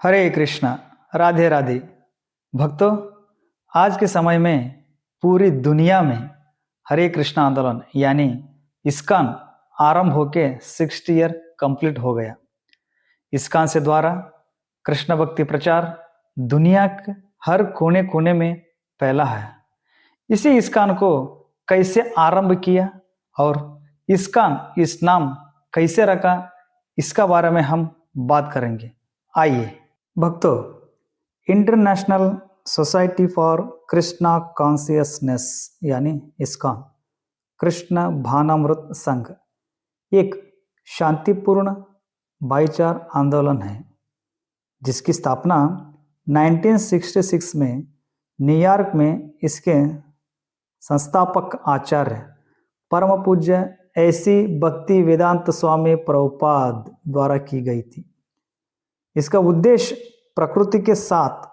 हरे कृष्णा। राधे राधे। भक्तों, आज के समय में पूरी दुनिया में हरे कृष्णा आंदोलन यानी इस्कॉन आरंभ होके 60 ईयर कंप्लीट हो गया। इस्कॉन से द्वारा कृष्ण भक्ति प्रचार दुनिया के हर कोने कोने में फैला है। इसी इस्कॉन को कैसे आरंभ किया और इस्कॉन इस नाम कैसे रखा, इसका बारे में हम बात करेंगे। आइए भक्तों, international society for Krishna consciousness यानी इस्कॉन कृष्ण भानामृत संघ एक शांतिपूर्ण भाईचार आंदोलन है जिसकी स्थापना 1966 में न्यूयॉर्क में इसके संस्थापक आचार्य परम पूज्य ऐसी भक्ति वेदांत स्वामी प्रभुपाद द्वारा की गई थी। इसका उद्देश्य प्रकृति के साथ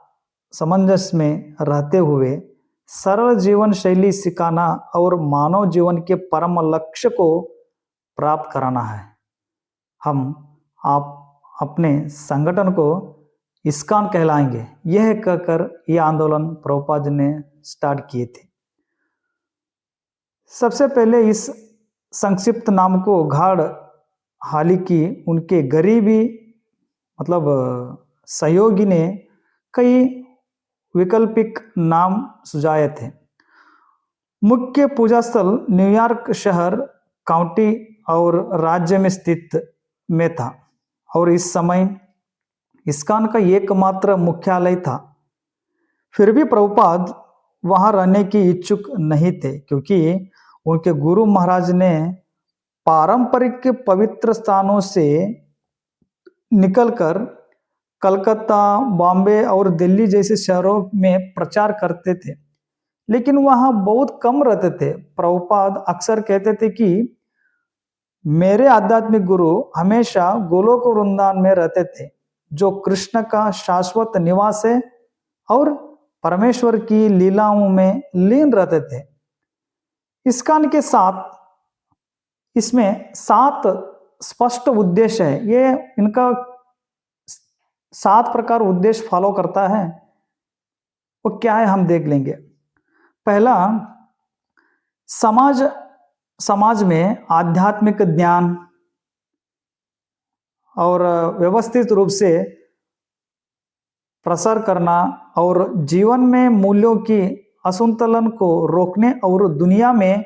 सामंजस्य में रहते हुए सरल जीवन शैली सिखाना और मानव जीवन के परम लक्ष्य को प्राप्त कराना है। हम आप अपने संगठन को इस्कॉन कहलाएंगे, यह कहकर यह आंदोलन प्रभुपाद ने स्टार्ट किए थे। सबसे पहले इस संक्षिप्त नाम को गाढ़ हालांकि उनके गरीबी सहयोगी ने कई वैकल्पिक नाम सुझाए थे। मुख्य पूजा स्थल न्यूयॉर्क शहर, काउंटी और राज्य में स्थित में था और इस समय इस्कॉन का एकमात्र मुख्यालय था। फिर भी प्रभुपाद वहां रहने की इच्छुक नहीं थे क्योंकि उनके गुरु महाराज ने पारंपरिक पवित्र स्थानों से निकलकर कलकत्ता, बॉम्बे और दिल्ली जैसे शहरों में प्रचार करते थे, लेकिन वहां बहुत कम रहते थे। प्रभुपाद अक्सर कहते थे कि मेरे आध्यात्मिक गुरु हमेशा गोलोक वृंदावन में रहते थे, जो कृष्ण का शाश्वत निवास है और परमेश्वर की लीलाओं में लीन रहते थे। इस्कॉन के साथ इसमें 7 स्पष्ट उद्देश्य है। ये इनका 7 प्रकार उद्देश्य फॉलो करता है। वो क्या है हम देख लेंगे। पहला, समाज में आध्यात्मिक ज्ञान और व्यवस्थित रूप से प्रसार करना और जीवन में मूल्यों की असंतुलन को रोकने और दुनिया में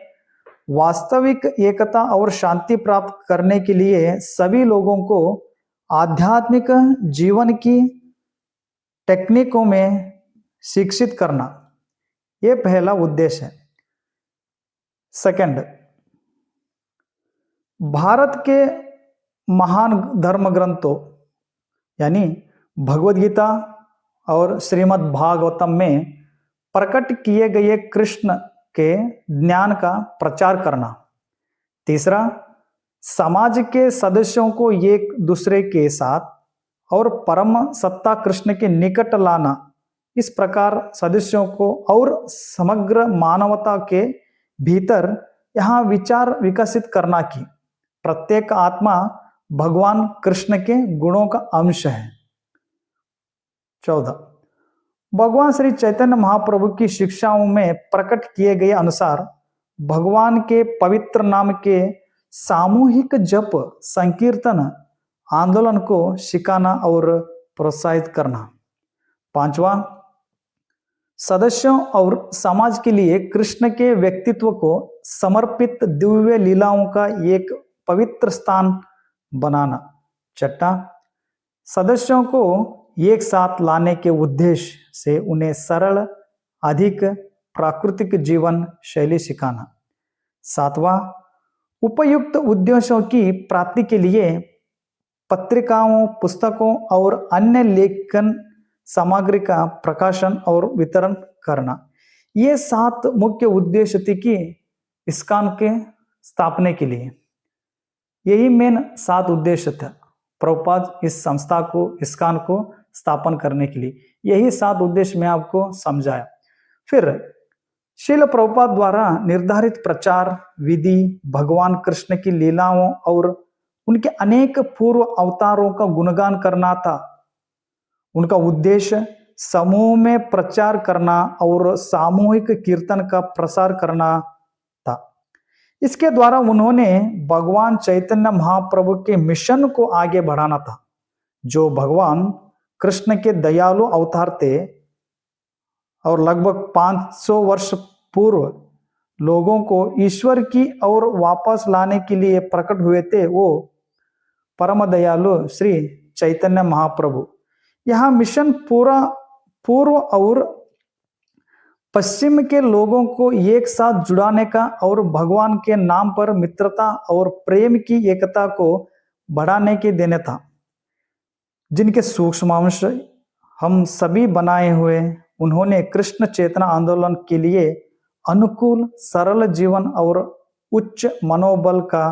वास्तविक एकता और शांति प्राप्त करने के लिए सभी लोगों को आध्यात्मिक जीवन की टेक्निकों में शिक्षित करना, यह पहला उद्देश्य है। सेकंड, भारत के महान धर्म ग्रंथों यानी भगवद गीता और श्रीमद् भागवतम में प्रकट किए गए कृष्ण के ज्ञान का प्रचार करना। तीसरा, समाज के सदस्यों को एक दूसरे के साथ और परम सत्ता कृष्ण के निकट लाना, इस प्रकार सदस्यों को और समग्र मानवता के भीतर यहाँ विचार विकसित करना कि प्रत्येक आत्मा भगवान कृष्ण के गुणों का अंश है। 14, भगवान श्री चैतन्य महाप्रभु की शिक्षाओं में प्रकट किए गए अनुसार भगवान के पवित्र नाम के सामूहिक जप संकीर्तन आंदोलन को सिखाना और प्रोत्साहित करना। 5वां, सदस्यों और समाज के लिए कृष्ण के व्यक्तित्व को समर्पित दिव्य लीलाओं का एक पवित्र स्थान बनाना। 6, सदस्यों को एक साथ लाने के उद्देश्य से उन्हें सरल, अधिक प्राकृतिक जीवन शैली सिखाना। 7वां, उपयुक्त उद्देश्यों की प्राप्ति के लिए पत्रिकाओं, पुस्तकों और अन्य लेखन सामग्री का प्रकाशन और वितरण करना। ये 7 मुख्य उद्देश्य थे कि इस्कॉन के स्थापने के लिए। यही मेन 7 उद्देश्य था प्रभुपाद इस संस्था को, इस्कॉन को स्थापन करने के लिए। यही 7 उद्देश्य मैं आपको समझाया। फिर श्रील प्रभुपाद द्वारा निर्धारित प्रचार विधि भगवान कृष्ण की लीलाओं और उनके अनेक पूर्व अवतारों का गुणगान करना था। उनका उद्देश्य समूह में प्रचार करना और सामूहिक कीर्तन का प्रसार करना था। इसके द्वारा उन्होंने भगवान चैतन्य महाप्रभु के मिशन को आगे बढ़ाना था, जो भगवान कृष्ण के दयालु अवतार थे और लगभग 500 वर्ष पूर्व लोगों को ईश्वर की ओर वापस लाने के लिए प्रकट हुए थे, वो परम दयालु श्री चैतन्य महाप्रभु। यह मिशन पूरा पूर्व और पश्चिम के लोगों को एक साथ जुड़ाने का और भगवान के नाम पर मित्रता और प्रेम की एकता को बढ़ाने के देने था, जिनके सूक्ष्मांश हम सभी बनाए हुए। उन्होंने कृष्ण चेतना आंदोलन के लिए अनुकूल सरल जीवन और उच्च मनोबल का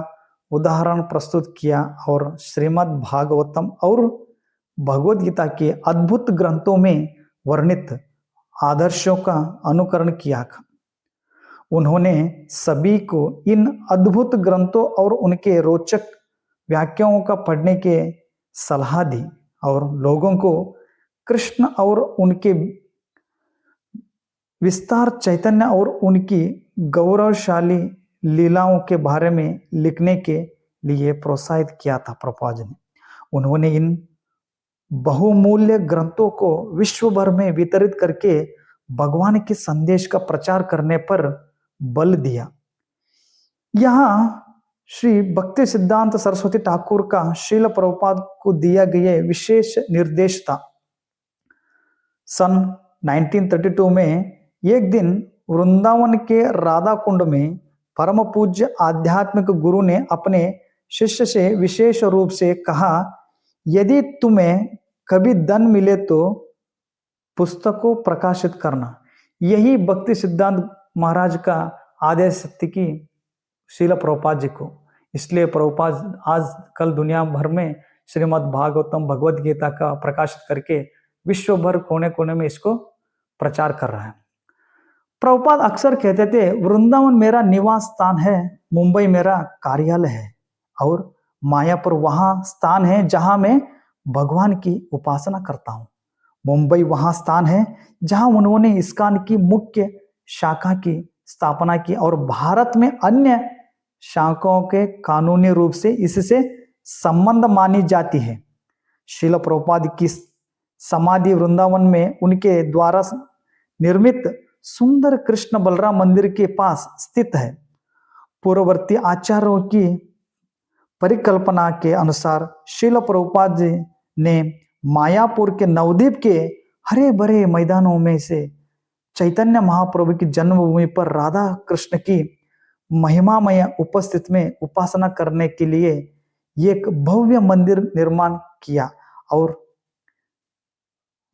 उदाहरण प्रस्तुत किया और श्रीमद् भागवतम और भगवद गीता के अद्भुत ग्रंथों में वर्णित आदर्शों का अनुकरण किया। उन्होंने सभी को इन अद्भुत ग्रंथों और उनके रोचक व्याख्याओं का पढ़ने के सलाह दी और लोगों को कृष्ण और उनके विस्तार चैतन्य और उनकी गौरवशाली लीलाओं के बारे में लिखने के लिए प्रोत्साहित किया था। प्रभुपाद जी ने उन्होंने इन बहुमूल्य ग्रंथों को विश्व भर में वितरित करके भगवान के संदेश का प्रचार करने पर बल दिया। यहाँ श्री भक्ति सिद्धांत सरस्वती ठाकुर का श्रील प्रभुपाद को दिया गया विशेष निर्देश था। सन 1932 में एक दिन वृंदावन के राधा कुंड में परम पूज्य आध्यात्मिक गुरु ने अपने शिष्य से विशेष रूप से कहा, यदि तुम्हें कभी धन मिले तो पुस्तकों प्रकाशित करना। यही भक्ति सिद्धांत महाराज का आदेश थी कि श्रील प्रभुपाद जी को। इसलिए प्रभुपाद आज कल दुनिया भर में श्रीमद् भागवतम भगवद गीता का प्रकाशित करके विश्व भर कोने कोने में इसको प्रचार कर रहा है। प्रभुपाद अक्सर कहते थे, वृंदावन मेरा निवास स्थान है, मुंबई मेरा कार्यालय है और मायापुर वहां स्थान है जहां मैं भगवान की उपासना करता हूं। मुंबई वहां स्थान है जहां उन्होंने इस्कॉन की मुख्य शाखा की स्थापना की और भारत में अन्य शाखाओं के कानूनी रूप से इससे संबंध मानी जाती है। श्रील प्रभुपाद की समाधि वृंदावन में उनके द्वारा निर्मित सुंदर कृष्ण बलराम मंदिर के पास स्थित है। पूर्ववर्ती आचार्यों की परिकल्पना के अनुसार श्रील प्रभुपाद जी ने मायापुर के नवद्वीप के हरे भरे मैदानों में से चैतन्य महाप्रभु की जन्मभूमि पर राधा कृष्ण की महिमामय उपस्थिति में उपासना करने के लिए एक भव्य मंदिर निर्माण किया और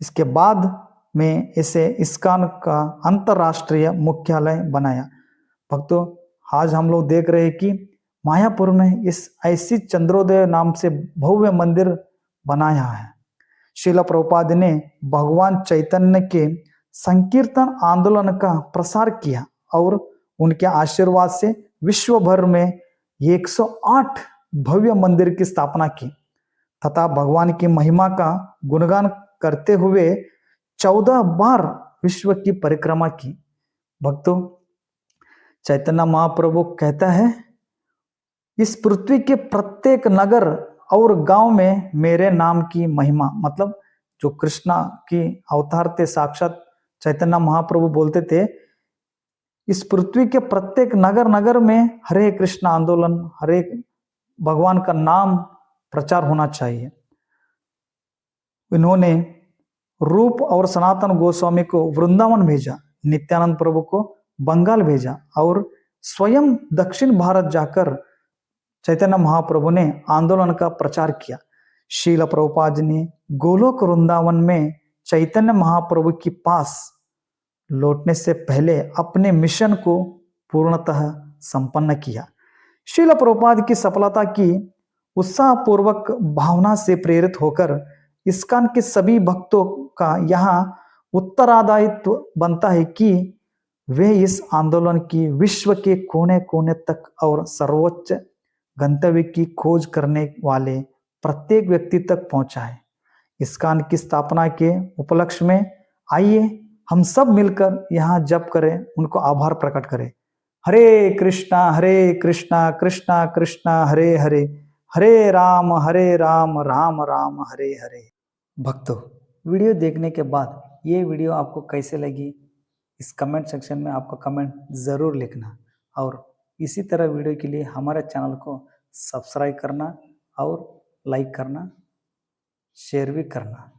इसके बाद में इसे इस्कॉन का अंतरराष्ट्रीय मुख्यालय बनाया। भक्तों, आज हम लोग देख रहे हैं कि मायापुर में इस ऐसी चंद्रोदय नाम से भव्य मंदिर बनाया है। श्रील प्रभुपाद ने भगवान चैतन्य के संकीर्तन आंदोलन का प्रसार किया और उनके आशीर्वाद से विश्व भर में 108 भव्य मंदिर की स्थापना की तथा भगवान की महिमा का गुणगान करते हुए 14 बार विश्व की परिक्रमा की। भक्तों, चैतन्य महाप्रभु कहता है, इस पृथ्वी के प्रत्येक नगर और गांव में मेरे नाम की महिमा, मतलब जो कृष्णा की अवतार थे साक्षात चैतन्य महाप्रभु बोलते थे, इस पृथ्वी के प्रत्येक नगर नगर में हरे कृष्ण आंदोलन, हरे भगवान का नाम प्रचार होना चाहिए। इन्होंने रूप और सनातन गोस्वामी को वृंदावन भेजा, नित्यानंद प्रभु को बंगाल भेजा और स्वयं दक्षिण भारत जाकर चैतन्य महाप्रभु ने आंदोलन का प्रचार किया। श्रील प्रभुपाद ने गोलोक वृंदावन में चैतन्य महाप्रभु के पास लौटने से पहले अपने मिशन को पूर्णतः संपन्न किया। श्रील प्रभुपाद की सफलता की उत्साहपूर्वक भावना से प्रेरित होकर इस्कॉन के सभी भक्तों का यहाँ उत्तरादायित्व बनता है कि वे इस आंदोलन की विश्व के कोने कोने तक और सर्वोच्च गंतव्य की खोज करने वाले प्रत्येक व्यक्ति तक पहुंचाए। इस्कॉन की स्थापना के उपलक्ष्य में आइए हम सब मिलकर यहाँ जप करें, उनको आभार प्रकट करें। हरे कृष्णा कृष्णा कृष्णा हरे हरे, हरे राम राम राम हरे हरे। भक्तों, वीडियो देखने के बाद ये वीडियो आपको कैसे लगी, इस कमेंट सेक्शन में आपका कमेंट ज़रूर लिखना, और इसी तरह वीडियो के लिए हमारे चैनल को सब्सक्राइब करना और लाइक करना, शेयर भी करना।